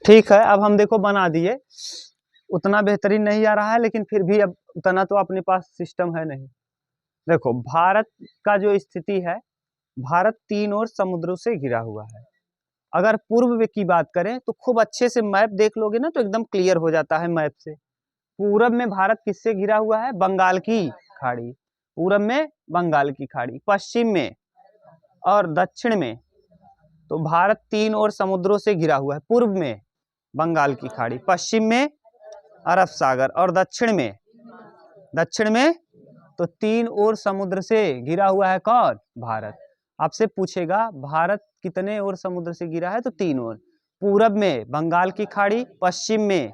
ठीक है, अब हम देखो बना दिए, उतना बेहतरीन नहीं आ रहा है लेकिन फिर भी अब उतना तो अपने पास सिस्टम है नहीं। देखो भारत का जो स्थिति है, भारत तीन ओर समुद्रों से घिरा हुआ है। अगर पूर्व में की बात करें तो खूब अच्छे से मैप देख लोगे ना तो एकदम क्लियर हो जाता है मैप से। पूरब में भारत किससे घिरा हुआ है? बंगाल की खाड़ी। पूरब में बंगाल की खाड़ी, पश्चिम में और दक्षिण में तो भारत तीन ओर समुद्रों से घिरा हुआ है। पूर्व में बंगाल की खाड़ी, पश्चिम में अरब सागर और दक्षिण में तो तीन ओर समुद्र से घिरा हुआ है कौन? भारत। आपसे पूछेगा भारत कितने ओर समुद्र से घिरा है तो तीन ओर। पूरब में बंगाल की खाड़ी, पश्चिम में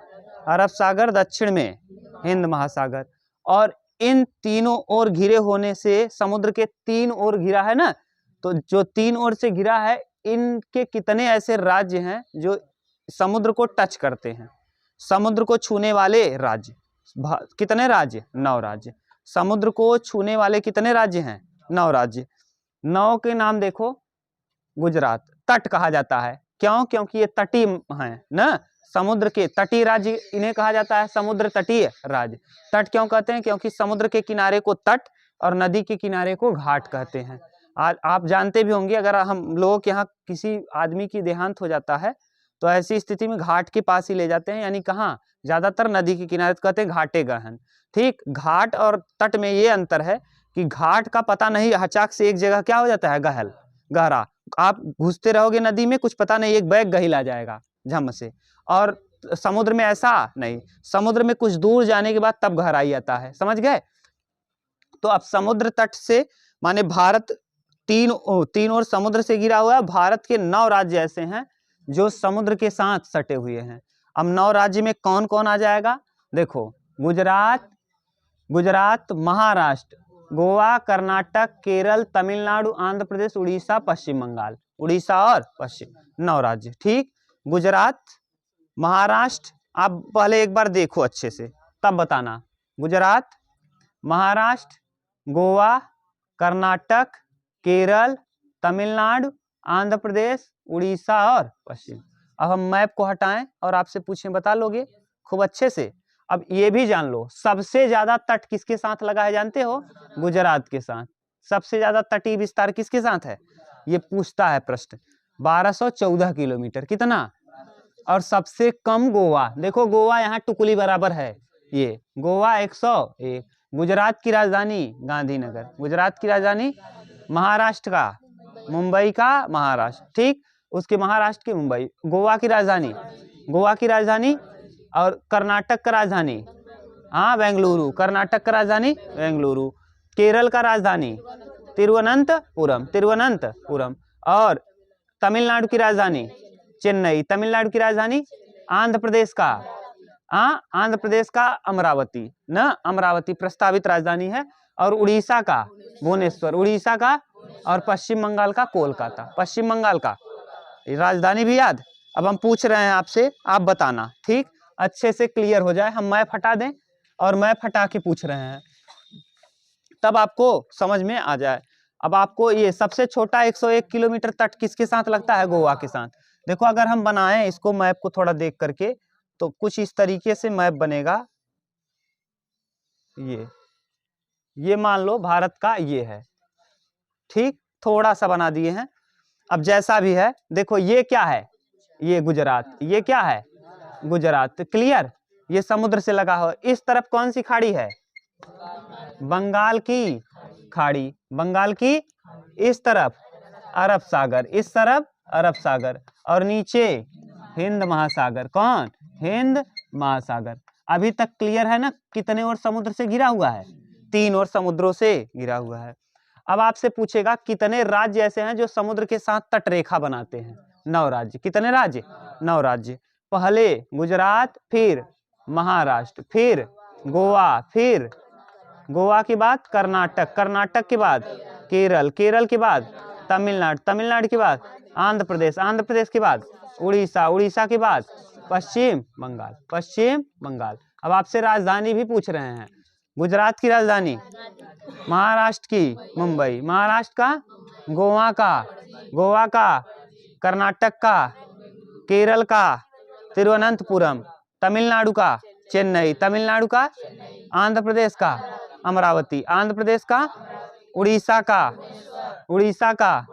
अरब सागर, दक्षिण में हिंद महासागर। और इन तीनों ओर घिरे होने से समुद्र के तीन ओर घिरा है ना, तो जो तीन ओर से घिरा है इनके कितने ऐसे राज्य हैं जो समुद्र को टच करते हैं, समुद्र को छूने वाले राज्य। कितने राज्य? 9 राज्य। समुद्र को छूने वाले कितने राज्य हैं? 9 राज्य। 9 के नाम देखो। गुजरात तट कहा जाता है, क्यों? क्योंकि ये तटीय हैं ना, समुद्र के तटीय राज्य इन्हें कहा जाता है, समुद्र तटीय राज्य। तट क्यों कहते हैं? क्योंकि समुद्र के किनारे को तट और नदी के किनारे को घाट कहते हैं। आज आप जानते भी होंगे, अगर हम लोगों के यहाँ किसी आदमी की देहांत हो जाता है तो ऐसी स्थिति में घाट के पास ही ले जाते हैं, यानी कहाँ? ज्यादातर नदी के किनारे, कहते हैं घाटे गहन। ठीक, घाट और तट में ये अंतर है कि घाट का पता नहीं, अचानक से एक जगह क्या हो जाता है? गहरा। आप घुसते रहोगे नदी में, कुछ पता नहीं एक बैग गहिल आ जाएगा झम से। और समुद्र में ऐसा नहीं, समुद्र में कुछ दूर जाने के बाद तब गहराई आता है, समझ गए? तो अब समुद्र तट से माने भारत तीन ओर समुद्र से घिरा हुआ है। भारत के 9 राज्य ऐसे हैं जो समुद्र के साथ सटे हुए हैं। अब 9 राज्य में कौन कौन आ जाएगा? देखो, गुजरात, महाराष्ट्र, गोवा, कर्नाटक, केरल, तमिलनाडु, आंध्र प्रदेश, उड़ीसा, पश्चिम बंगाल। उड़ीसा और पश्चिम, 9 राज्य। ठीक, गुजरात, महाराष्ट्र, आप पहले एक बार देखो अच्छे से तब बताना। गुजरात, महाराष्ट्र, गोवा, कर्नाटक, केरल, तमिलनाडु, आंध्र प्रदेश, उड़ीसा और पश्चिम। अब हम मैप को हटाएं और आपसे पूछें, बता लोगे खूब अच्छे से। अब ये भी जान लो, सबसे ज्यादा तट किसके साथ लगा है जानते हो? गुजरात के साथ। सबसे ज्यादा तटीय विस्तार किसके साथ है? ये पूछता है प्रश्न। 1214 किलोमीटर। कितना? और सबसे कम गोवा। देखो गोवा यहाँ टुकली बराबर है, ये गोवा 101। गुजरात की राजधानी गांधीनगर, गुजरात की राजधानी, महाराष्ट्र का मुंबई का महाराष्ट्र। ठीक, उसके महाराष्ट्र की मुंबई। गोवा की राजधानी और कर्नाटक का राजधानी, हाँ बेंगलुरु। कर्नाटक का राजधानी बेंगलुरु। केरल का राजधानी तिरुवनंतपुरम। और तमिलनाडु की राजधानी चेन्नई। तमिलनाडु की राजधानी आंध्र प्रदेश का अमरावती ना, अमरावती प्रस्तावित राजधानी है। और उड़ीसा का भुवनेश्वर, उड़ीसा का। और पश्चिम बंगाल का कोलकाता। पश्चिम बंगाल का राजधानी भी याद। अब हम पूछ रहे हैं आपसे, आप बताना। ठीक, अच्छे से क्लियर हो जाए, हम मैप हटा दें और मैप हटा के पूछ रहे हैं तब आपको समझ में आ जाए। अब आपको ये सबसे छोटा 101 किलोमीटर तट किसके साथ लगता है? गोवा के साथ। देखो अगर हम बनाएं इसको मैप को थोड़ा देख करके तो कुछ इस तरीके से मैप बनेगा। ये मान लो भारत का ये है। ठीक, थोड़ा सा बना दिए हैं। अब जैसा भी है देखो, ये क्या है? ये गुजरात। ये क्या है? गुजरात। क्लियर? ये समुद्र से लगा हो। इस तरफ कौन सी खाड़ी है? बंगाल की खाड़ी। बंगाल की। इस तरफ अरब सागर, इस तरफ अरब सागर। और नीचे हिंद महासागर। कौन? हिंद महासागर। अभी तक क्लियर है ना? कितने और समुद्र से घिरा हुआ है? 3 और समुद्रों से घिरा हुआ है। अब आपसे पूछेगा कितने राज्य ऐसे हैं जो समुद्र के साथ तट रेखा बनाते हैं? 9 राज्य। कितने राज्य? 9 राज्य। पहले गुजरात, फिर महाराष्ट्र, फिर गोवा, फिर गोवा के बाद कर्नाटक, कर्नाटक के बाद केरल, केरल के बाद तमिलनाडु, तमिलनाडु के बाद आंध्र प्रदेश, आंध्र प्रदेश के बाद उड़ीसा, उड़ीसा के बाद पश्चिम बंगाल, पश्चिम बंगाल। अब आपसे राजधानी भी पूछ रहे हैं। गुजरात की राजधानी, महाराष्ट्र की मुंबई, महाराष्ट्र का गोवा का, कर्नाटक का, केरल का, तिरुवनंतपुरम, तमिलनाडु का चेन्नई, तमिलनाडु का आंध्र प्रदेश का अमरावती, आंध्र प्रदेश का उड़ीसा का, उड़ीसा का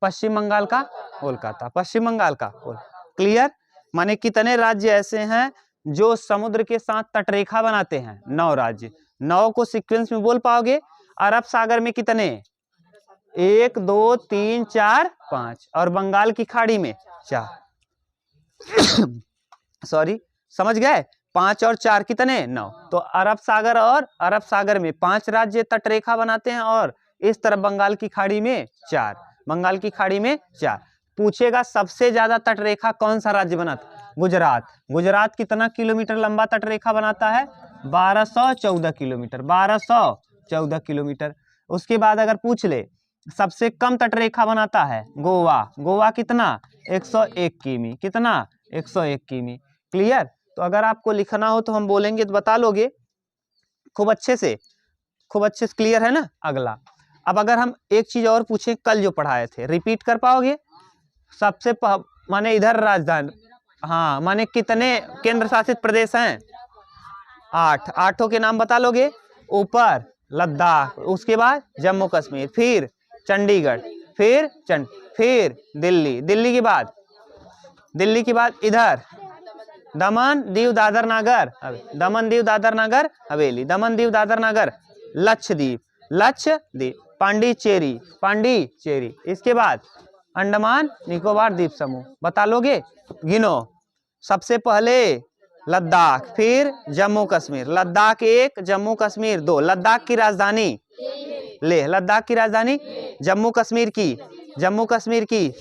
पश्चिम बंगाल का कोलकाता, पश्चिम बंगाल का क्लियर। माने कितने राज्य ऐसे हैं जो समुद्र के साथ तटरेखा बनाते हैं? 9 राज्य। 9 को सीक्वेंस में बोल पाओगे? अरब सागर में कितने? 1 2 3 4 5 और बंगाल की खाड़ी में 4 सॉरी समझ गए? 5 और 4 कितने? 9। तो अरब सागर और अरब सागर में 5 राज्य तटरेखा बनाते हैं और इस तरफ बंगाल की खाड़ी में 4, बंगाल की खाड़ी में 4। पूछेगा सबसे ज्यादा तटरेखा कौन सा राज्य बनाता? गुजरात। गुजरात कितना किलोमीटर लंबा तटरेखा बनाता है? 1214 किलोमीटर, 1214 किलोमीटर। उसके बाद अगर पूछ ले सबसे कम तटरेखा बनाता है गोवा। गोवा कितना? 101 किमी। कितना? 101 किमी। क्लियर। तो अगर आपको लिखना हो तो हम बोलेंगे तो बता लोगे खूब अच्छे से, खूब अच्छे से। क्लियर है ना? अगला अब अगर हम एक चीज और पूछें, कल जो पढ़ाए थे रिपीट कर पाओगे? सबसे माने इधर राजधानी, हाँ माने कितने केंद्र शासित प्रदेश हैं? 8। 8 के नाम बता लोगे? ऊपर लद्दाख, उसके बाद जम्मू कश्मीर, फिर चंडीगढ़, फिर दिल्ली, दिल्ली के बाद इधर दमन दीव दादर नागर, दमन दीव दादर नागर हवेली, दमन दीव दादर नागर, लक्षद्वीप, पांडिचेरी, इसके बाद अंडमान निकोबार द्वीप समूह। बता लोगे? गिनो। सबसे पहले लद्दाख, फिर जम्मू कश्मीर, लद्दाख 1, जम्मू कश्मीर 2। लद्दाख की राजधानी लेह, लद्दाख की राजधानी जम्मू कश्मीर की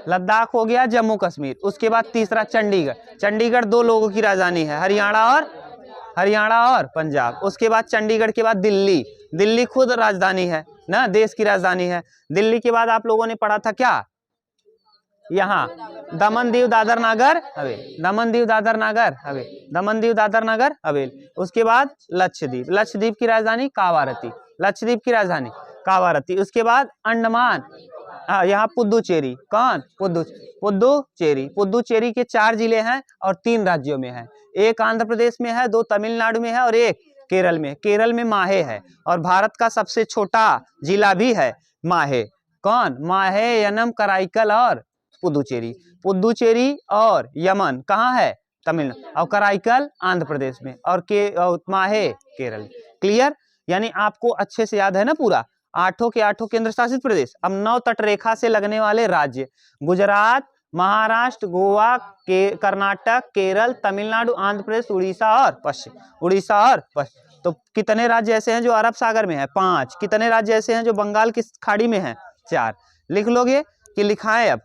लद्दाख हो गया जम्मू कश्मीर। उसके बाद तीसरा चंडीगढ़, चंडीगढ़ 2 लोगों की राजधानी है, हरियाणा और पंजाब। उसके बाद चंडीगढ़ के बाद दिल्ली, दिल्ली खुद राजधानी है ना, देश की राजधानी है। दिल्ली के बाद आप लोगों ने पढ़ा था क्या? यहाँ दमन दीव दादर नागर हवेली, दमन दीव दादर नागर हवेली, दमन दीव दादर नागर हवेली। उसके बाद लक्षद्वीप, लक्षद्वीप की राजधानी कावारती, लक्षद्वीप की राजधानी कावारती। उसके बाद अंडमान, यहाँ पुदुचेरी, कौन? पुदुचेरी के 4 जिले हैं और 3 राज्यों में है। एक आंध्र प्रदेश में है, 2 तमिलनाडु में है और एक केरल में। केरल में माहे है और भारत का सबसे छोटा जिला भी है माहे। कौन? माहे, यनम, कराईकल और पुदुचेरी। पुदुचेरी और यमन कहाँ है? तमिलनाडु, और कराईकल आंध्र प्रदेश में, और माहे केरल। क्लियर। यानी आपको अच्छे से याद है ना पूरा? 8 के 8 केंद्र शासित प्रदेश। अब 9 तटरेखा से लगने वाले राज्य: गुजरात, महाराष्ट्र, गोवा, कर्नाटक, केरल, तमिलनाडु, आंध्र प्रदेश, उड़ीसा और पश्चिम। तो कितने राज्य ऐसे हैं जो अरब सागर में है? 5। कितने राज्य ऐसे हैं जो बंगाल की खाड़ी में है? 4। लिख लोगे कि लिखाएं? अब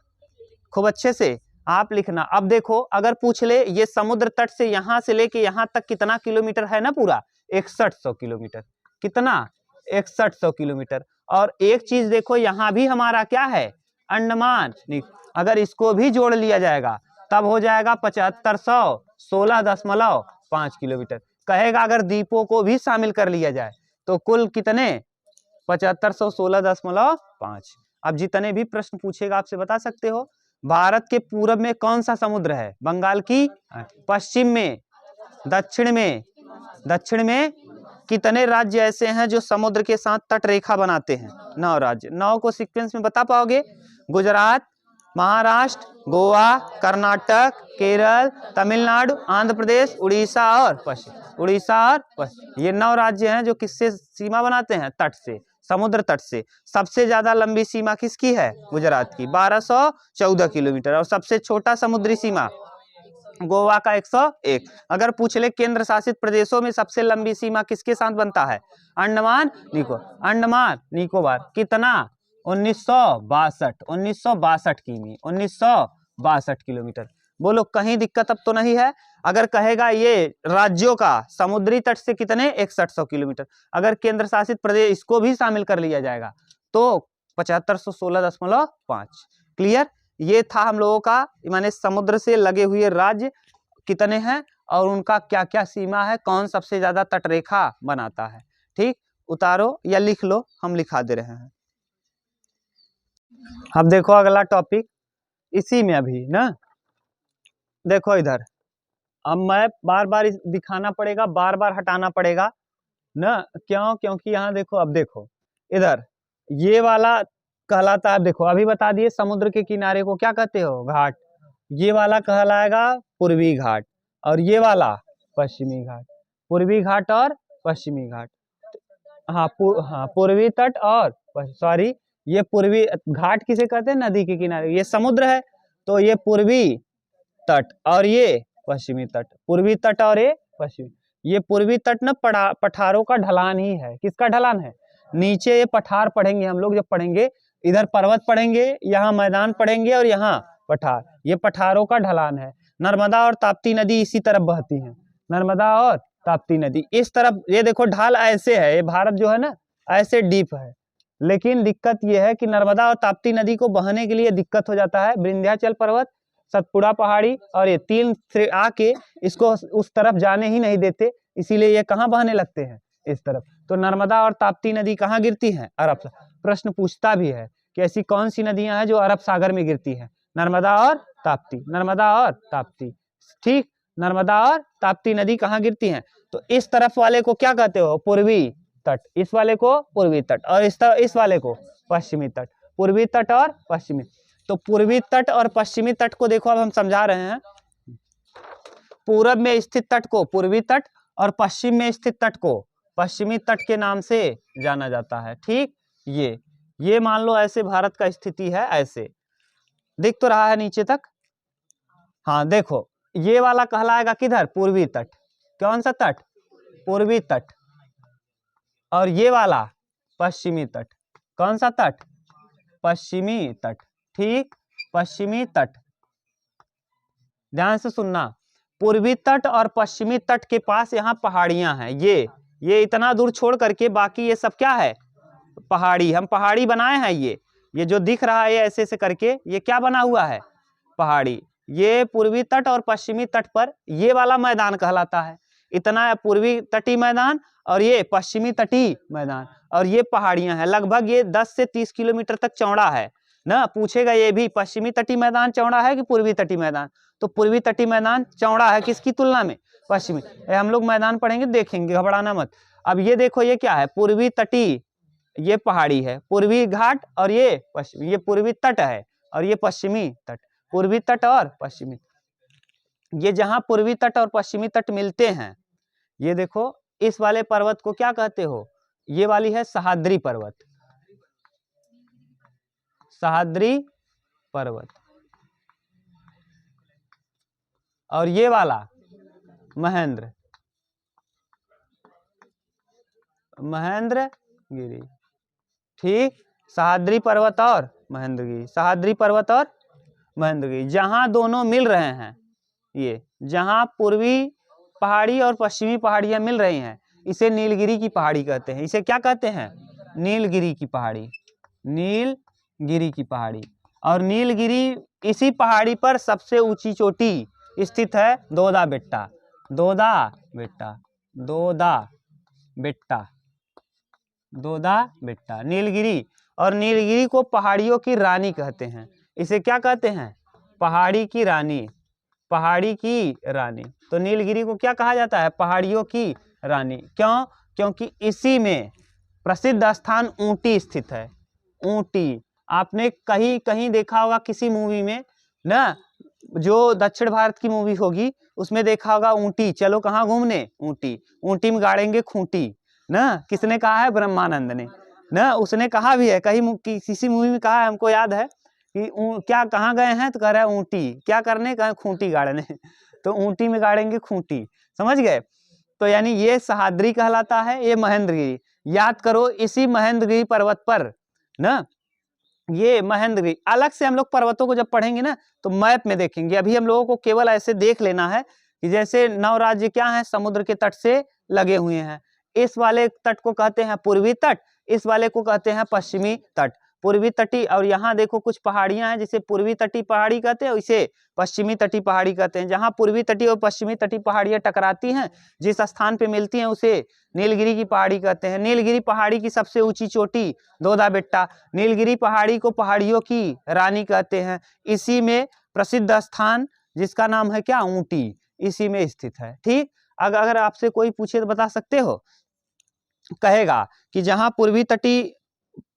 खूब अच्छे से आप लिखना। अब देखो अगर पूछ ले ये समुद्र तट से यहां से लेके यहां तक कितना किलोमीटर है ना? पूरा 6100 किलोमीटर। कितना? 6100 किलोमीटर। और एक चीज देखो, यहाँ भी हमारा क्या है? अंडमान। अगर इसको भी जोड़ लिया जाएगा तब हो जाएगा 7516.5 किलोमीटर। कहेगा अगर द्वीपों को भी शामिल कर लिया जाए तो कुल कितने? 7516.5। अब जितने भी प्रश्न पूछेगा आपसे बता सकते हो। भारत के पूरब में कौन सा समुद्र है? बंगाल की। पश्चिम में, दक्षिण में कितने राज्य ऐसे हैं जो समुद्र के साथ तटरेखा बनाते हैं? 9 राज्य। 9 को सीक्वेंस में बता पाओगे? गुजरात, महाराष्ट्र, गोवा, कर्नाटक, केरल, तमिलनाडु, आंध्र प्रदेश, उड़ीसा और पश्चिम। ये 9 राज्य हैं जो किससे सीमा बनाते हैं? तट से, समुद्र तट से। सबसे ज्यादा लंबी सीमा किसकी है? गुजरात की, 1214 किलोमीटर। और सबसे छोटा समुद्री सीमा गोवा का 101। अगर पूछ ले केंद्र शासित प्रदेशों में सबसे लंबी सीमा किसके साथ बनता है? अंडमान निकोबार। कितना? 1962 किमी, 1962 किलोमीटर। बोलो कहीं दिक्कत अब तो नहीं है? अगर कहेगा ये राज्यों का समुद्री तट से कितने? 6100 किलोमीटर। अगर केंद्र शासित प्रदेश इसको भी शामिल कर लिया जाएगा तो 7516.5। क्लियर। ये था हम लोगों का माने समुद्र से लगे हुए राज्य कितने हैं और उनका क्या क्या सीमा है, कौन सबसे ज्यादा तटरेखा बनाता है। ठीक, उतारो या लिख लो, हम लिखा दे रहे हैं। अब देखो अगला टॉपिक इसी में अभी ना, देखो इधर अब मैप बार बार दिखाना पड़ेगा, बार बार हटाना पड़ेगा ना, क्यों? क्योंकि यहाँ देखो, अब देखो इधर ये वाला कहलाता है, देखो अभी बता दिए समुद्र के किनारे को क्या कहते हो? घाट। ये वाला कहलाएगा पूर्वी घाट, और ये वाला पश्चिमी घाट। पूर्वी घाट और पश्चिमी घाट। हाँ पूर्वी तट और सॉरी, ये पूर्वी घाट किसे कहते हैं? नदी के किनारे। ये समुद्र है तो ये पूर्वी तट और ये पश्चिमी तट। पूर्वी तट और ये पश्चिमी। ये पूर्वी तट ना पठारों का ढलान ही है। किसका ढलान है? नीचे ये पठार पढ़ेंगे हम लोग, जब पढ़ेंगे इधर पर्वत पढ़ेंगे, यहाँ मैदान पढ़ेंगे और यहाँ पठार। ये पठारों का ढलान है। नर्मदा और ताप्ती नदी इसी तरफ बहती हैं। नर्मदा और ताप्ती नदी इस तरफ। ये देखो ढाल ऐसे है, ये भारत जो है ना ऐसे डीप है, लेकिन दिक्कत ये है कि नर्मदा और ताप्ती नदी को बहने के लिए दिक्कत हो जाता है। विंध्याचल पर्वत, सतपुड़ा पहाड़ी और ये तीन से आके इसको उस तरफ जाने ही नहीं देते, इसीलिए ये कहाँ बहने लगते हैं? इस तरफ। तो नर्मदा और ताप्ती नदी कहाँ गिरती हैं? अरब। प्रश्न पूछता भी है कि ऐसी कौन सी नदियां हैं जो अरब सागर में गिरती हैं? नर्मदा और ताप्ती, नर्मदा और ताप्ती। ठीक, नर्मदा और ताप्ती नदी कहाँ गिरती हैं? तो इस तरफ वाले को क्या कहते हो? पूर्वी तट। इस वाले को पूर्वी तट, और इस वाले को पश्चिमी तट। पूर्वी तट और पश्चिमी। तो पूर्वी तट और पश्चिमी तट को देखो, अब हम समझा रहे हैं। पूरब में स्थित तट को पूर्वी तट और पश्चिम में स्थित तट को पश्चिमी तट के नाम से जाना जाता है। ठीक, ये मान लो ऐसे भारत का स्थिति है, ऐसे दिख तो रहा है नीचे तक। हाँ देखो, ये वाला कहलाएगा किधर? पूर्वी तट। कौन सा तट? पूर्वी तट। और ये वाला पश्चिमी तट। कौन सा तट? पश्चिमी तट। ठीक, पश्चिमी तट। ध्यान से सुनना, पूर्वी तट और पश्चिमी तट के पास यहाँ पहाड़ियां हैं। ये इतना दूर छोड़ करके बाकी ये सब क्या है? पहाड़ी। हम पहाड़ी बनाए हैं। ये जो दिख रहा है ऐसे ऐसे करके, ये क्या बना हुआ है? पहाड़ी। ये पूर्वी तट और पश्चिमी तट पर ये वाला मैदान कहलाता है। इतना पूर्वी तटी मैदान और ये पश्चिमी तटी मैदान, और ये पहाड़ियां हैं। लगभग ये 10 से 30 किलोमीटर तक चौड़ा है ना। पूछेगा ये भी, पश्चिमी तटी मैदान चौड़ा है कि पूर्वी तटी मैदान? तो पूर्वी तटी मैदान चौड़ा है, किसकी तुलना में? पश्चिमी। हम लोग मैदान पढ़ेंगे, देखेंगे, घबराना मत। अब ये देखो, ये क्या है? पूर्वी तटी, ये पहाड़ी है। पूर्वी घाट और ये पश्चिमी। ये पूर्वी तट है और ये पश्चिमी तट। पूर्वी तट और पश्चिमी। ये जहां पूर्वी तट और पश्चिमी तट मिलते हैं, ये देखो, इस वाले पर्वत को क्या कहते हो? ये वाली है सह्याद्री पर्वत। सह्याद्री पर्वत। और ये वाला महेंद्रगिरी। ठीक, सह्याद्री पर्वत और महेंद्रगिरी। सह्याद्री पर्वत और महेंद्रगिरी जहां दोनों मिल रहे हैं, ये जहां पूर्वी पहाड़ी और पश्चिमी पहाड़ियां मिल रही हैं, इसे नीलगिरी की पहाड़ी कहते हैं। इसे क्या कहते हैं? नीलगिरी की पहाड़ी। नीलगिरी की पहाड़ी। और नीलगिरी, इसी पहाड़ी पर सबसे ऊंची चोटी स्थित है दोदा बेट्टा। दोदा बेट्टा, दोदा बेट्टा, दोदा बेट्टा, नीलगिरी। और नीलगिरी को पहाड़ियों की रानी कहते हैं। इसे क्या कहते हैं? पहाड़ी की रानी। पहाड़ी की रानी। तो नीलगिरी को क्या कहा जाता है? पहाड़ियों की रानी। क्यों? क्योंकि इसी में प्रसिद्ध स्थान ऊटी स्थित है। ऊटी, आपने कहीं कहीं देखा होगा किसी मूवी में ना, जो दक्षिण भारत की मूवी होगी उसमें देखा होगा ऊटी, चलो कहाँ घूमने? ऊटी। ऊटी में गाड़ेंगे खूंटी ना। किसने कहा है? ब्रह्मानंद ने ना। उसने कहा भी है, कहीं किसी मूवी में कहा है, हमको याद है कि क्या कहाँ गए हैं? तो कह रहा है ऊटी। क्या करने? कहा खूंटी गाड़ने। तो ऊटी में गाड़ेंगे खूंटी, समझ गए? तो यानी ये सह्याद्री कहलाता है, ये महेंद्रगिरी। याद करो, इसी महेंद्रगिरी पर्वत पर ना, ये महेंद्रगिरी। अलग से हम लोग पर्वतों को जब पढ़ेंगे ना तो मैप में देखेंगे। अभी हम लोगों को केवल ऐसे देख लेना है कि जैसे 9 राज्य क्या है? समुद्र के तट से लगे हुए हैं। इस वाले तट को कहते हैं पूर्वी तट, इस वाले को कहते हैं पश्चिमी तट। पूर्वी तटी, और यहाँ देखो कुछ पहाड़ियां हैं जिसे पूर्वी तटी पहाड़ी कहते हैं, इसे पश्चिमी तटी पहाड़ी कहते हैं। जहाँ पूर्वी तटी और पश्चिमी तटी पहाड़ियां टकराती हैं, जिस स्थान पे मिलती हैं, उसे नीलगिरी की पहाड़ी कहते हैं। नीलगिरी पहाड़ी की सबसे ऊंची चोटी दोदा बेट्टा। नीलगिरी पहाड़ी को पहाड़ियों की रानी कहते हैं। इसी में प्रसिद्ध स्थान जिसका नाम है क्या? ऊटी। इसी में स्थित है। ठीक, अगर आपसे कोई पूछे तो बता सकते हो, कहेगा कि जहां पूर्वी तटी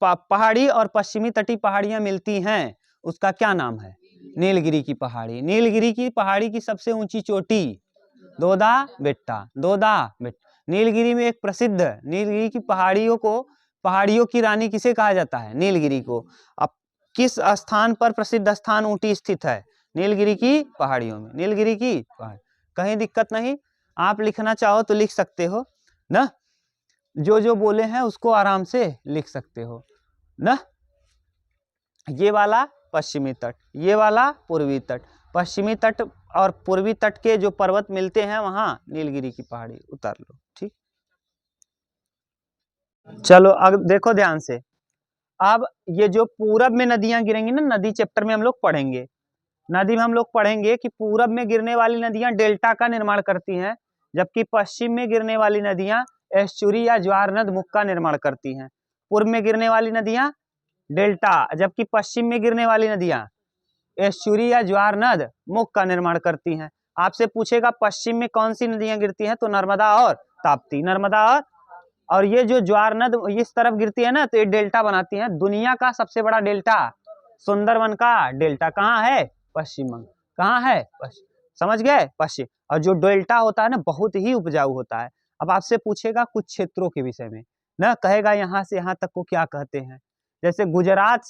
पहाड़ी और पश्चिमी तटी पहाड़ियां मिलती हैं उसका क्या नाम है? नीलगिरी की पहाड़ी। नीलगिरी की पहाड़ी की सबसे ऊंची चोटी दोदा बेट्टा, दोदा बेट्टा। नीलगिरी में एक प्रसिद्ध, नीलगिरी की पहाड़ियों को, पहाड़ियों की रानी किसे कहा जाता है? नीलगिरी को। अब किस स्थान पर प्रसिद्ध स्थान ऊटी स्थित है? नीलगिरी की पहाड़ियों में। नीलगिरी की पहाड़ी, कहीं दिक्कत नहीं, आप लिखना चाहो तो लिख सकते हो ना, जो बोले हैं उसको आराम से लिख सकते हो ना। ये वाला पश्चिमी तट, ये वाला पूर्वी तट। पश्चिमी तट और पूर्वी तट के जो पर्वत मिलते हैं वहां नीलगिरी की पहाड़ी उतार लो। ठीक, चलो अब देखो ध्यान से। अब ये जो पूरब में नदियां गिरेंगी ना, नदी चैप्टर में हम लोग पढ़ेंगे, नदी में हम लोग पढ़ेंगे कि पूरब में गिरने वाली नदियां डेल्टा का निर्माण करती हैं, जबकि पश्चिम में गिरने वाली नदियां एस्चुरी या ज्वार नद मुख का निर्माण करती हैं। पूर्व में गिरने वाली नदियां डेल्टा, जबकि पश्चिम में गिरने वाली नदियां एस्चुरी या ज्वार नद मुख का निर्माण करती हैं। आपसे पूछेगा पश्चिम में कौन सी नदियां गिरती हैं, तो नर्मदा और ताप्ती। नर्मदा और ये जो ज्वार नद इस तरफ गिरती है ना, तो ये डेल्टा बनाती है। दुनिया का सबसे बड़ा डेल्टा सुंदरवन का डेल्टा कहाँ है? पश्चिम बंग। कहाँ है? पश्चिम, समझ गए? पश्चिम। और जो डेल्टा होता है ना बहुत ही उपजाऊ होता है। अब आपसे पूछेगा कुछ क्षेत्रों के विषय में ना, कहेगा यहाँ से यहाँ तक को क्या कहते हैं, जैसे गुजरात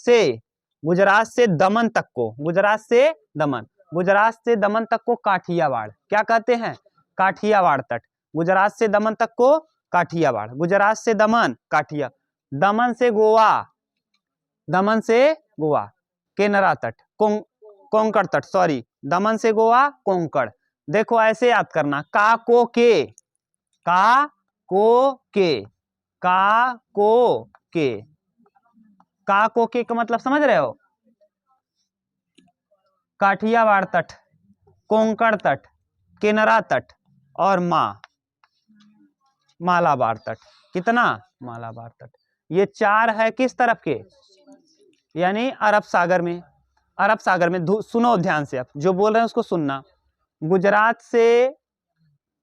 से दमन तक को, गुजरात से दमन तक को काठियावाड़ क्या कहते हैं? काठियावाड़ तट। गुजरात से दमन तक को काठियावाड़, गुजरात से दमन काठिया, दमन से गोवा केनरा तट, कोंकण तट, सॉरी, दमन से गोवा कोंकण। देखो ऐसे याद करना, का को के का मतलब समझ रहे हो? काठियावाड़ तट, कोंकण तट, केनरा तट और मालाबार तट। कितना? मालाबार तट। ये चार है किस तरफ के? यानी अरब सागर में। अरब सागर में सुनो ध्यान से, आप जो बोल रहे हैं उसको सुनना। गुजरात से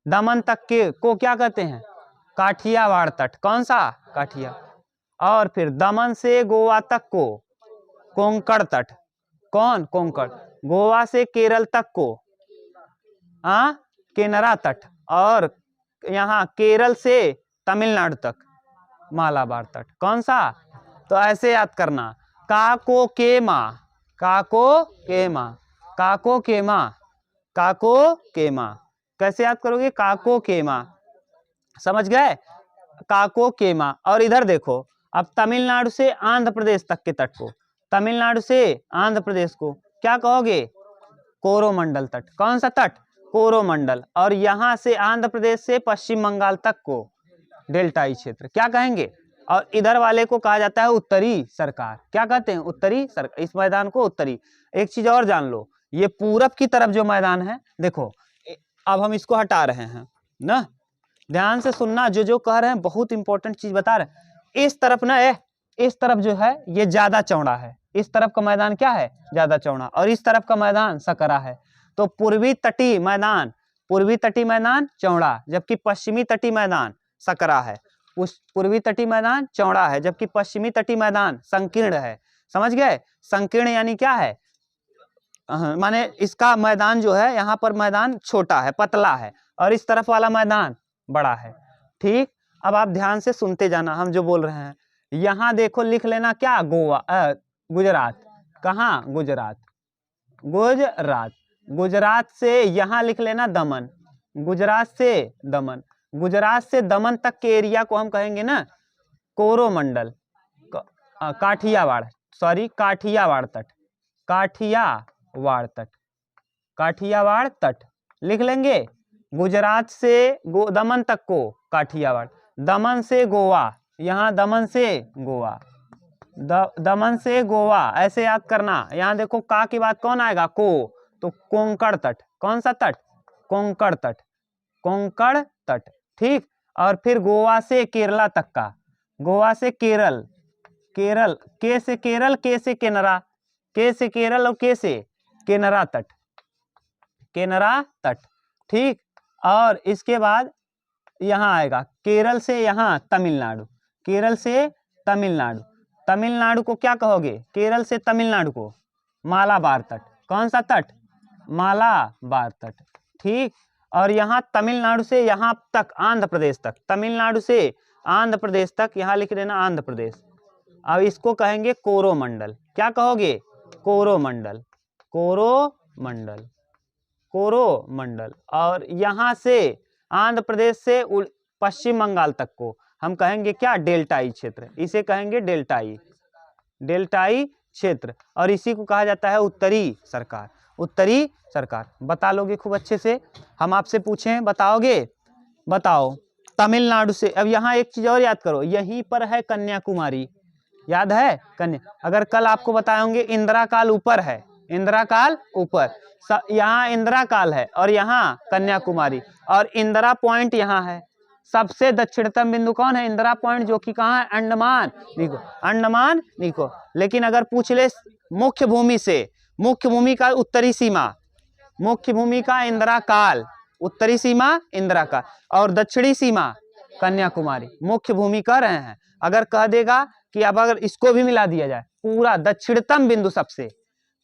दमन तक के को क्या कहते हैं? काठियावाड़ तट। कौन सा? काठिया। और फिर दमन से गोवा तक को कोंकण तट। कौन? कोंकण। गोवा से केरल तक को केनरा तट। और यहाँ केरल से तमिलनाडु तक मालाबार तट। कौन सा? तो ऐसे याद करना, काको केमा। कैसे याद करोगे? काको केमा, समझ गए? काको केमा। और इधर देखो, अब तमिलनाडु से आंध्र प्रदेश तक के तट को, तमिलनाडु से आंध्र प्रदेश को क्या कहोगे? कोरोमंडल तट। कौन सा तट? कोरोमंडल। और यहाँ से आंध्र प्रदेश से पश्चिम बंगाल तक को डेल्टाई क्षेत्र क्या कहेंगे? और इधर वाले को कहा जाता है उत्तरी सरकार। क्या कहते हैं? उत्तरी सरकार। इस मैदान को उत्तरी। एक चीज और जान लो, ये पूरब की तरफ जो मैदान है, देखो अब हम इसको हटा रहे हैं ना, ध्यान से सुनना, जो कह रहे हैं बहुत इंपॉर्टेंट चीज बता रहे हैं। इस तरफ ना, इस तरफ जो है ये ज्यादा चौड़ा है, इस तरफ का मैदान क्या है? ज्यादा चौड़ा। और इस तरफ का मैदान सकरा है। तो पूर्वी तटी मैदान चौड़ा, जबकि पश्चिमी तटी मैदान सकरा है। उस पूर्वी तटी मैदान चौड़ा है, जबकि पश्चिमी तटी मैदान संकीर्ण है। समझ गए? संकीर्ण यानी क्या है? माने इसका मैदान जो है, यहाँ पर मैदान छोटा है, पतला है, और इस तरफ वाला मैदान बड़ा है। ठीक, अब आप ध्यान से सुनते जाना हम जो बोल रहे हैं। यहाँ देखो लिख लेना क्या? गुजरात। कहाँ? गुजरात से यहाँ लिख लेना दमन। गुजरात से दमन तक के एरिया को हम कहेंगे ना कोरोमंडल, काठियावाड़ तट लिख लेंगे। गुजरात से दमन तक को काठियावाड़, दमन से गोवा, यहाँ दमन से गोवा ऐसे याद करना। यहाँ देखो का की बात कौन आएगा? को, तो कोंकण तट। कौन सा तट? कोंकण तट। ठीक, और फिर गोवा से केरला तक का, गोवा से केरल, के से केरल, के से केनरा, के से केरल और के से केनरा तट। ठीक। और इसके बाद यहाँ आएगा केरल से यहाँ तमिलनाडु, केरल से तमिलनाडु, तमिलनाडु को क्या कहोगे, केरल से तमिलनाडु को मालाबार तट। कौन सा तट, मालाबार तट, ठीक। और यहाँ तमिलनाडु से यहाँ तक आंध्र प्रदेश तक, तमिलनाडु से आंध्र प्रदेश तक, यहाँ लिख देना आंध्र प्रदेश। अब इसको कहेंगे कोरोमंडल। क्या कहोगे, कोरोमंडल, कोरोमंडल, कोरोमंडल। और यहाँ से आंध्र प्रदेश से पश्चिम बंगाल तक को हम कहेंगे क्या, डेल्टाई क्षेत्र। इसे कहेंगे डेल्टाई, डेल्टाई क्षेत्र। और इसी को कहा जाता है उत्तरी सरकार, उत्तरी सरकार। बता लोगे खूब अच्छे से। हम आपसे पूछें, बताओगे, बताओ तमिलनाडु से। अब यहाँ एक चीज और याद करो, यहीं पर है कन्याकुमारी, याद है कन्या। अगर कल आपको बताए होंगे इंदिरा काल ऊपर है, इंदिरा काल ऊपर, यहाँ इंदिरा काल है और यहाँ कन्याकुमारी, और इंदिरा पॉइंट यहाँ है। सबसे दक्षिणतम बिंदु कौन है, इंदिरा पॉइंट, जो कि कहाँ है, अंडमान निको, अंडमान निको। लेकिन अगर पूछ ले मुख्य भूमि से, मुख्य भूमि का उत्तरी सीमा, मुख्य भूमि का इंदिरा काल, उत्तरी सीमा इंदिरा काल, और दक्षिणी सीमा कन्याकुमारी, मुख्य भूमि कह रहे हैं। अगर कह देगा कि अब अगर इसको भी मिला दिया जाए, पूरा दक्षिणतम बिंदु सबसे,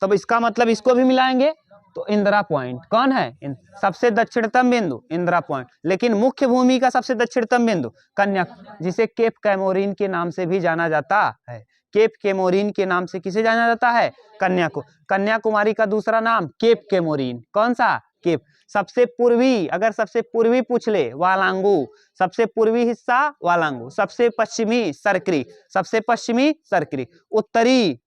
तब इसका मतलब इसको भी मिलाएंगे तो इंदिरा पॉइंट कौन है, सबसे दक्षिणतम बिंदु इंदिरा पॉइंट। लेकिन मुख्य भूमि का सबसे दक्षिणतम बिंदु कन्या, जिसे केप कैमोरीन के नाम से भी जाना जाता है। केप कैमोरीन के नाम से किसे जाना जाता है, कन्याकुमारी का दूसरा नाम केप कैमोरीन। कौन सा, केप। सबसे पूर्वी, अगर सबसे पूर्वी पूछ ले, वालांगू, सबसे पूर्वी हिस्सा वालांगू, सबसे पश्चिमी सरकरी, सबसे पश्चिमी सरकरी, उत्तरी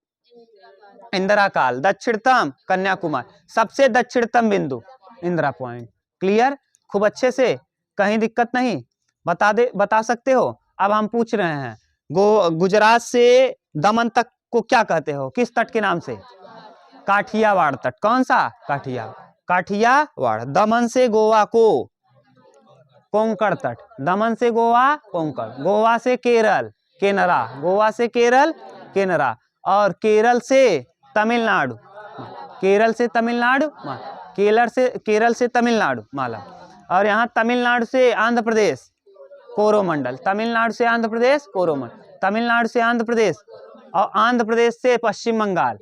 इंदिरा काल, दक्षिणतम कन्याकुमारी, सबसे दक्षिणतम बिंदु इंदिरा पॉइंट। क्लियर, खूब अच्छे से, कहीं दिक्कत नहीं, बता सकते हो। अब हम पूछ रहे हैं, गुजरात से दमन तक को क्या कहते हो, किस तट के नाम से, काठियावाड़ तट। कौन सा, काठियावाड़। दमन से गोवा को कोंकण तट, दमन से गोवा कोंकण, गोवा से केरल केनरा, गोवा से केरल केनरा, और केरल से तमिलनाडु, केरल से तमिलनाडु, केरल से तमिलनाडु माला। और यहाँ तमिलनाडु से आंध्र प्रदेश कोरोमंडल, तमिलनाडु से आंध्र प्रदेश कोरोमंडल, तमिलनाडु से आंध्र प्रदेश, और आंध्र प्रदेश से पश्चिम बंगाल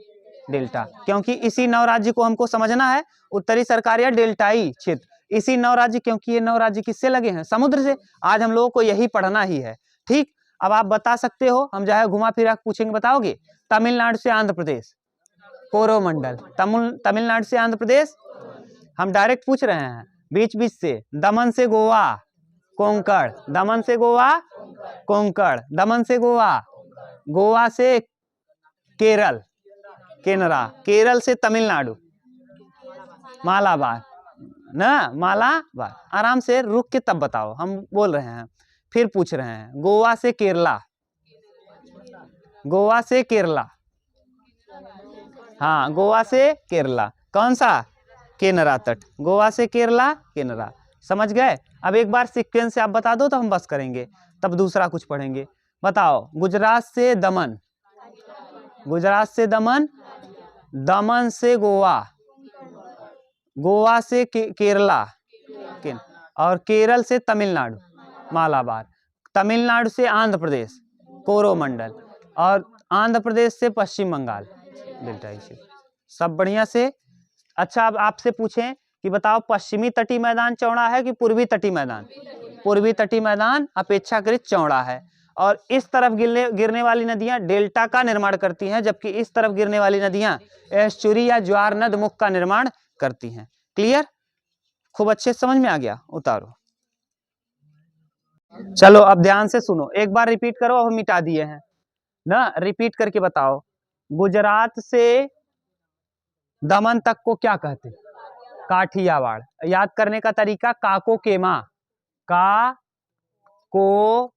डेल्टा। क्योंकि इसी नौ राज्य को हमको समझना है, उत्तरी सरकार या डेल्टाई क्षेत्र, इसी नौ राज्य, क्योंकि ये नौ राज्य किससे लगे हैं, समुद्र से। आज हम लोगों को यही पढ़ना ही है, ठीक। अब आप बता सकते हो, हम चाहे घुमा फिरा पूछेंगे, बताओगे। तमिलनाडु से आंध्र प्रदेश कोरोमंडल, तमिलनाडु से आंध्र प्रदेश, हम डायरेक्ट पूछ रहे हैं, बीच बीच से। दमन से गोवा कोंकण, दमन से गोवा कोंकण, दमन से गोवा, गोवा से केरल केनरा, केरल से तमिलनाडु मालाबार ना, मालाबार। आराम से रुक के तब बताओ, हम बोल रहे हैं, फिर पूछ रहे हैं। गोवा से केरला, गोवा से केरला, हाँ गोवा से केरला, कौन सा, केनरा तट, गोवा से केरला केनरा। समझ गए। अब एक बार सीक्वेंस से आप बता दो तो हम बस करेंगे, तब दूसरा कुछ पढ़ेंगे। बताओ, गुजरात से दमन, गुजरात से दमन, दमन से गोवा, गोवा से केरला, और केरल से तमिलनाडु मालाबार, तमिलनाडु से आंध्र प्रदेश कोरोमंडल, और आंध्र प्रदेश से पश्चिम बंगाल डेल्टाई क्षेत्र। सब बढ़िया से। अच्छा, अब आपसे पूछें कि बताओ, पश्चिमी तटीय मैदान चौड़ा है कि पूर्वी तटीय मैदान, पूर्वी तटीय मैदान अपेक्षाकृत चौड़ा है। और इस तरफ गिरने वाली नदियां डेल्टा का निर्माण करती हैं, जबकि इस तरफ गिरने वाली नदियां एस्चुरी या ज्वार नद मुख का निर्माण करती हैं। क्लियर, खूब अच्छे समझ में आ गया। उतारो, चलो अब ध्यान से सुनो, एक बार रिपीट करो, अब मिटा दिए हैं ना, रिपीट करके बताओ। गुजरात से दमन तक को क्या कहते हैं, काठियावाड़। याद करने का तरीका, काको के माँ, का को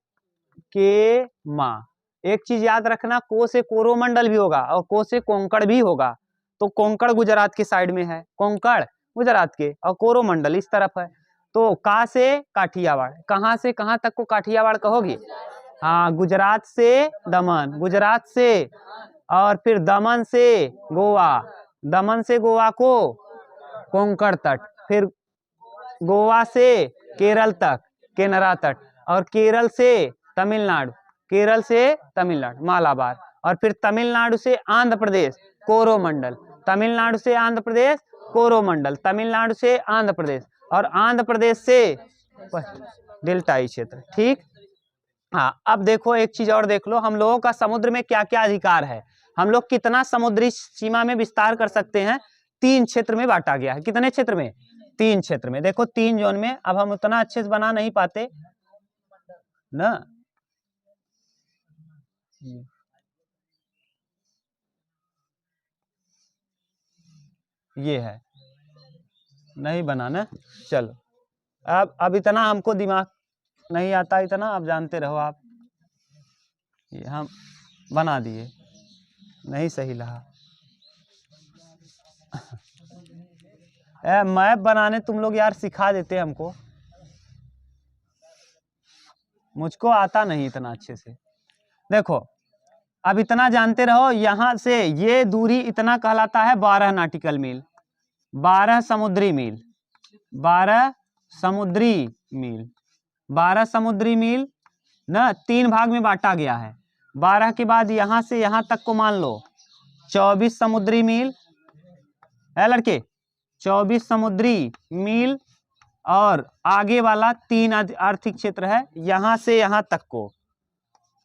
के माँ। एक चीज याद रखना, को से कोरोमंडल भी होगा और को से कोंकण भी होगा। तो कोंकण गुजरात के साइड में है, कोंकण गुजरात के, और कोरोमंडल इस तरफ है। तो का से काठियावाड़, कहाँ से कहाँ तक को काठियावाड़ कहोगे, हाँ गुजरात से दमन, गुजरात से, और फिर दमन से गोवा, दमन से गोवा को कोंकण तट, फिर गोवा से केरल तक केनरा तट, और केरल से तमिलनाडु, केरल से तमिलनाडु मालाबार, और फिर तमिलनाडु से आंध्र प्रदेश कोरोमंडल, तमिलनाडु से आंध्र प्रदेश कोरोमंडल, तमिलनाडु से आंध्र प्रदेश, और आंध्र प्रदेश से डेल्टाई क्षेत्र। ठीक, हाँ अब देखो एक चीज और देख लो, हम लोगों का समुद्र में क्या क्या अधिकार है, हम लोग कितना समुद्री सीमा में विस्तार कर सकते हैं। 3 क्षेत्र में बांटा गया है। कितने क्षेत्र में? 3 क्षेत्र में। देखो 3 जोन में। अब हम उतना अच्छे से बना नहीं पाते ना, ये है नहीं बनाना। चलो अब इतना हमको दिमाग नहीं आता, इतना आप जानते रहो आप, ये हम बना दिए, नहीं सही रहा। मैप बनाने तुम लोग यार सिखा देते हमको, मुझको आता नहीं इतना अच्छे से। देखो अब इतना जानते रहो, यहां से ये दूरी इतना कहलाता है 12 नॉटिकल मील, 12 समुद्री मील, 12 समुद्री मील, 12 समुद्री मील ना 3 भाग में बांटा गया है। 12 के बाद यहां से यहां तक को मान लो 24 समुद्री मील है लड़के, 24 समुद्री मील, और आगे वाला 3 आर्थिक क्षेत्र है, यहां से यहां तक को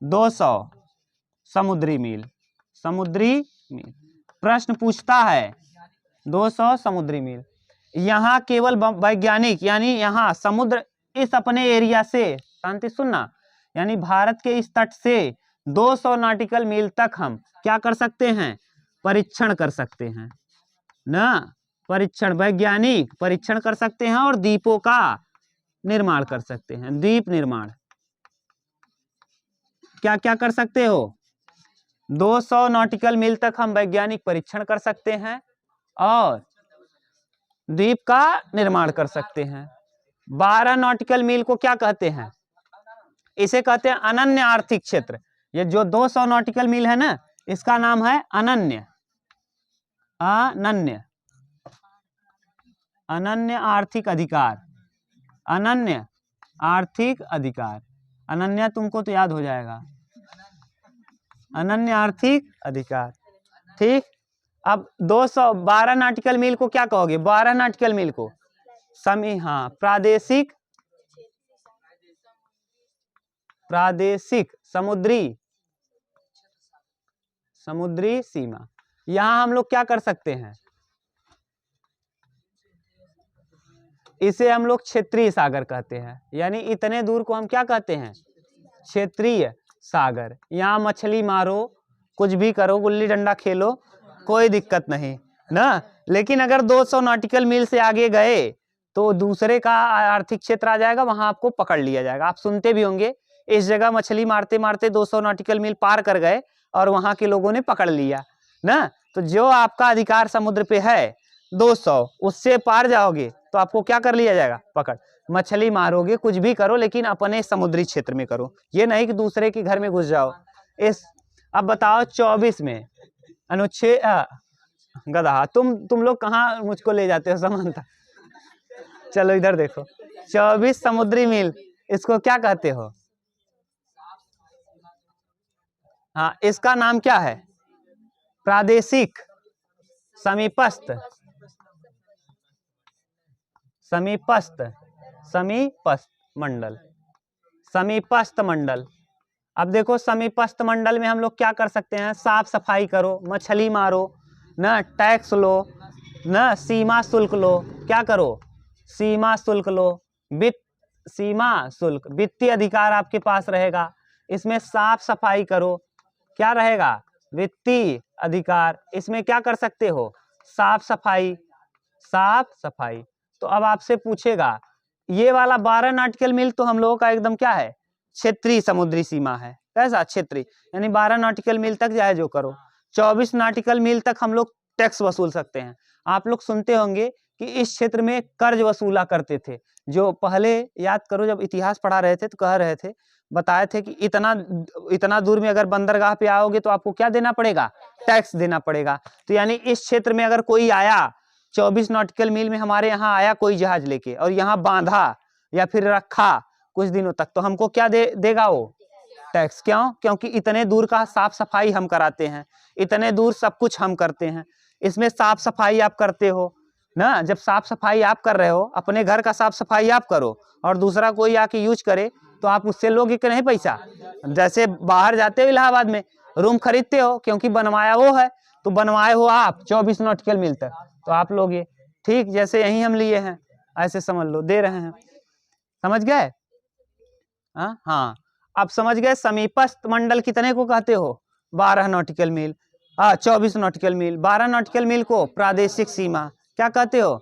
200 समुद्री मील, समुद्री मील। प्रश्न पूछता है 200 समुद्री मील, यहाँ केवल वैज्ञानिक यानी यहाँ समुद्र इस अपने एरिया से, शांति सुनना, यानी भारत के इस तट से 200 नॉटिकल मील तक हम क्या कर सकते हैं? परीक्षण कर सकते हैं ना, परीक्षण, वैज्ञानिक परीक्षण कर सकते हैं, और द्वीपों का निर्माण कर सकते हैं, द्वीप निर्माण। क्या क्या कर सकते हो? 200 नॉटिकल मील तक हम वैज्ञानिक परीक्षण कर सकते हैं और द्वीप का निर्माण कर सकते हैं। 12 नॉटिकल मील को क्या कहते हैं? इसे कहते हैं अनन्य आर्थिक क्षेत्र। ये जो 200 नॉटिकल मील है ना, इसका नाम है अनन्य, अनन्य, अनन्य आर्थिक अधिकार, अनन्य आर्थिक अधिकार। अनन्य तुमको तो याद हो जाएगा, अनन्य आर्थिक अधिकार। ठीक, अब 212 नॉटिकल मील को क्या कहोगे? 12 नॉटिकल मील को हाँ प्रादेशिक, प्रादेशिक समुद्री सीमा। यहां हम लोग क्या कर सकते हैं? इसे हम लोग क्षेत्रीय सागर कहते हैं, यानी इतने दूर को हम क्या कहते हैं? क्षेत्रीय सागर। यहाँ मछली मारो, कुछ भी करो, गुल्ली डंडा खेलो, कोई दिक्कत नहीं ना। लेकिन अगर 200 नॉटिकल मील से आगे गए तो दूसरे का आर्थिक क्षेत्र आ जाएगा, वहां आपको पकड़ लिया जाएगा। आप सुनते भी होंगे इस जगह मछली मारते मारते 200 नॉटिकल मील पार कर गए और वहां के लोगों ने पकड़ लिया ना। तो जो आपका अधिकार समुद्र पे है 200, उससे पार जाओगे तो आपको क्या कर लिया जाएगा? पकड़। मछली मारोगे, कुछ भी करो, लेकिन अपने समुद्री क्षेत्र में करो, ये नहीं कि दूसरे के घर में घुस जाओ। इस अब बताओ 24 में अनुच्छेद गधा, तुम लोग कहाँ मुझको ले जाते हो समानता। चलो इधर देखो, 24 समुद्री मील, इसको क्या कहते हो? हाँ, इसका नाम क्या है? प्रादेशिक समीपस्थ, समीपस्थ, समीपस्थ मंडल, समीपस्थ मंडल। अब देखो समीपस्थ मंडल में हम लोग क्या कर सकते हैं? साफ सफाई करो, मछली मारो ना, टैक्स लो ना, सीमा शुल्क लो। क्या करो? सीमा शुल्क लो, वित्त सीमा शुल्क, वित्तीय अधिकार आपके पास रहेगा। इसमें साफ सफाई करो, क्या रहेगा? वित्तीय अधिकार। इसमें क्या कर सकते हो? साफ सफाई, साफ सफाई। तो अब आपसे पूछेगा, ये वाला 12 नॉटिकल मील तो हम लोगों का एकदम क्या है? क्षेत्रीय समुद्री सीमा है। कैसा? क्षेत्रीय, यानी 12 नॉटिकल मील तक जाए जो करो। 24 नॉटिकल मील तक हम लोग टैक्स वसूल सकते हैं। आप लोग सुनते होंगे कि इस क्षेत्र में कर्ज वसूला करते थे। जो पहले याद करो, जब इतिहास पढ़ा रहे थे तो कह रहे थे, बताए थे कि इतना दूर में अगर बंदरगाह पे आओगे तो आपको क्या देना पड़ेगा? टैक्स देना पड़ेगा। तो यानी इस क्षेत्र में अगर कोई आया 24 नॉटिकल मील में हमारे यहाँ आया कोई जहाज लेके और यहाँ बांधा या फिर रखा कुछ दिनों तक, तो हमको क्या देगा वो? टैक्स। क्यों? क्योंकि इतने दूर का साफ सफाई हम कराते हैं, इतने दूर सब कुछ हम करते हैं। इसमें साफ सफाई आप करते हो ना, जब साफ सफाई आप कर रहे हो, अपने घर का साफ सफाई आप करो और दूसरा कोई आके यूज करे तो आप उससे लोगे कि नहीं पैसा? जैसे बाहर जाते हो इलाहाबाद में रूम खरीदते हो, क्योंकि बनवाया वो है, तो बनवाए हो आप 24 नॉटिकल मील तक, तो आप लोगे। ठीक जैसे यही हम लिए हैं, ऐसे समझ लो, दे रहे हैं। समझ गए? हाँ, अब समझ गए समीपस्थ मंडल कितने को कहते हो? 12 नॉटिकल मील। 24 नॉटिकल मील। 12 नॉटिकल मील को प्रादेशिक सीमा क्या कहते हो?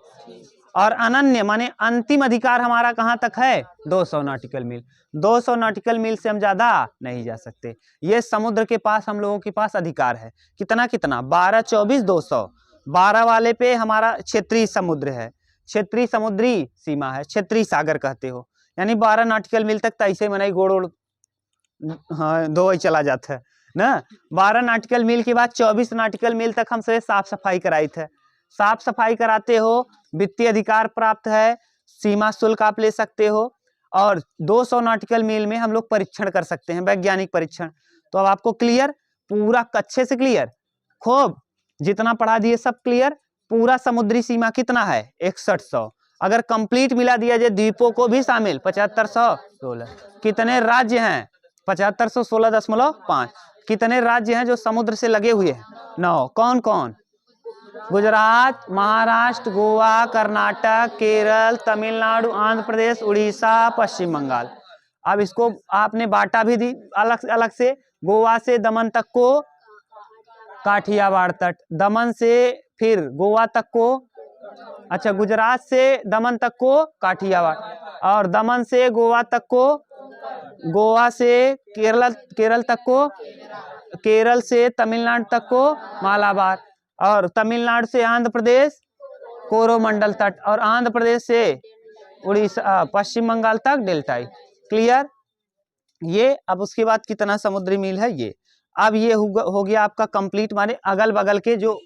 और अनन्य माने अंतिम अधिकार हमारा कहाँ तक है? 200 नॉटिकल मील। 200 नॉटिकल मील से हम ज्यादा नहीं जा सकते। ये समुद्र के पास हम लोगों के पास अधिकार है। कितना कितना? 12, 24, 200। 12 वाले पे हमारा क्षेत्रीय समुद्र है, क्षेत्रीय समुद्री सीमा है, क्षेत्रीय सागर कहते हो। यानी 12 नॉटिकल मील तक तैसे में नहीं गोड़ हाँ दो ही चला जाता है ना। 12 नॉटिकल मील के बाद 24 नॉटिकल मील तक हमसे साफ सफाई कराई थे। साफ सफाई कराते हो, वित्तीय अधिकार प्राप्त है, सीमा शुल्क आप ले सकते हो, और 200 नॉटिकल मील में हम लोग परीक्षण कर सकते हैं, वैज्ञानिक परीक्षण। तो अब आपको क्लियर, पूरा कच्चे से क्लियर, खूब जितना पढ़ा दिए सब क्लियर। पूरा समुद्री सीमा कितना है? 6100। अगर कंप्लीट मिला दिया जाए द्वीपों को भी शामिल 7516। कितने राज्य हैं? 7516.5। कितने राज्य हैं जो समुद्र से लगे हुए हैं? 9। कौन कौन? गुजरात, महाराष्ट्र, गोवा, कर्नाटक, केरल, तमिलनाडु, आंध्र प्रदेश, उड़ीसा, पश्चिम बंगाल। अब इसको आपने बांटा भी दी अलग अलग से। गोवा से दमन तक को काठियावाड़ तट, दमन से फिर गोवा तक को, अच्छा गुजरात से दमन तक को काठियावाड़, और दमन से गोवा तक को, गोवा से केरल तक को, केरल से तमिलनाडु तक को मालाबार, और तमिलनाडु से आंध्र प्रदेश कोरोमंडल तट, और आंध्र प्रदेश से उड़ीसा पश्चिम बंगाल तक डेल्टाई। क्लियर? ये अब उसके बाद कितना समुद्री मील है ये। अब ये हो गया आपका कंप्लीट, माने अगल बगल के जो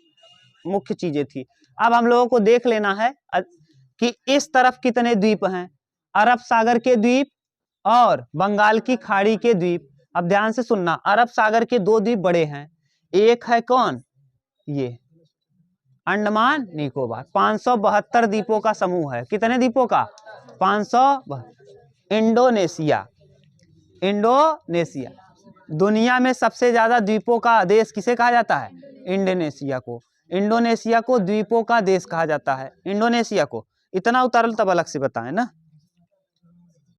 मुख्य चीजें थी। अब हम लोगों को देख लेना है कि इस तरफ कितने द्वीप हैं। अरब सागर के द्वीप और बंगाल की खाड़ी के द्वीप। अब ध्यान से सुनना, अरब सागर के 2 द्वीप बड़े हैं। एक है कौन? ये अंडमान निकोबार। 572 द्वीपों का समूह है। कितने द्वीपों का? 500। इंडोनेशिया, इंडोनेशिया दुनिया में सबसे ज्यादा द्वीपों का देश किसे कहा जाता है? इंडोनेशिया को। इंडोनेशिया को द्वीपों का देश कहा जाता है, इंडोनेशिया को। इतना उतारल तब अलग से बताएं ना।